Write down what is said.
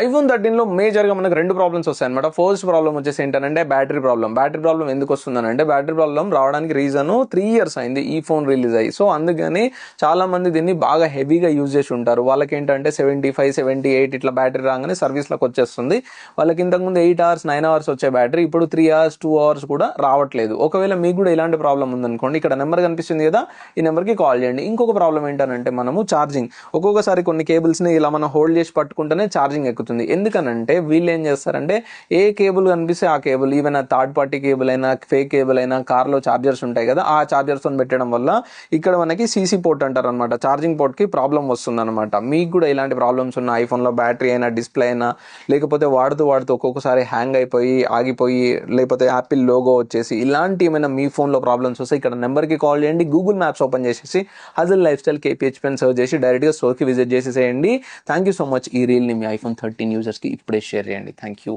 IPhone 13లో మేజర్గా మనకు రెండు ప్రాబ్లమ్స్ వస్తాయి అనమాట. ఫస్ట్ ప్రాబ్లమ్ వచ్చేసి ఏంటంటే బ్యాటరీ ప్రాబ్లం ఎందుకు వస్తుందనంటే, బ్యాటరీ ప్రాబ్లం రావడానికి రీజన్ 3 years అయింది ఈ ఫోన్ రిలీజ్ అయ్యి. సో అందుకని చాలా మంది దీన్ని బాగా హెవీగా యూజ్ చేసి ఉంటారు. వాళ్ళకి ఏంటంటే 75, 78 ఇట్లా బ్యాటరీ రాగానే సర్వీస్లోకి వచ్చేస్తుంది. వాళ్ళకి ఇంతకుముందు 8 hours 9 hours వచ్చే బ్యాటరీ ఇప్పుడు 3 hours 2 hours కూడా రావట్లేదు. ఒకవేళ మీకు కూడా ఇలాంటి ప్రాబ్లం ఉందనుకోండి, ఇక్కడ నెంబర్ కనిపిస్తుంది కదా, ఈ నెంబర్కి కాల్ చేయండి. ఇంకొక ప్రాబ్లం ఏంటంటే, మనము ఛార్జింగ్ ఒక్కొక్కసారి కొన్ని కేబుల్స్ని ఇలా మనం హోల్డ్ చేసి పట్టుకుంటేనే ఛార్జింగ్ ఎక్కుతుంది. ఎందుకనంటే వీళ్ళు ఏం చేస్తారంటే, ఏ కేబుల్ కనిపిస్తే ఆ cable, even third party cable అయినా ఫేక్ కేబుల్ అయినా కార్లో ఛార్జర్స్ ఉంటాయి కదా, ఆ ఛార్జర్స్ తో పెట్టడం వల్ల ఇక్కడ మనకి సీసీ పోర్ట్ అంటారు అనమాట, ఛార్జింగ్ పోర్ట్ కి ప్రాబ్లం వస్తుంది అనమాట. మీకు కూడా ఇలాంటి ప్రాబ్లమ్స్ ఉన్న ఐఫోన్లో బ్యాటరీ అయినా డిస్ప్లే అయినా, లేకపోతే వాడుతూ ఒక్కొక్కసారి హ్యాంగ్ అయిపోయి ఆగిపోయి, లేకపోతే యాపిల్ లోగో వచ్చేసి, ఇలాంటి ఏమైనా మీ ఫోన్లో ప్రాబ్లమ్స్ వస్తే ఇక్కడ నెంబర్కి కాల్ చేయండి. గూగుల్ మ్యాప్స్ ఓపెన్ చేసేసి హజల్ లైఫ్ స్టైల్ KPHP అని సర్చ్ చేసి డైరెక్ట్గా స్టోర్కి విజిట్ చేసేసేయండి. Thank you so much. ఈ రీల్ని మీ iPhone 13 యూజర్స్కి ఇప్పుడే షేర్ చేయండి. Thank you.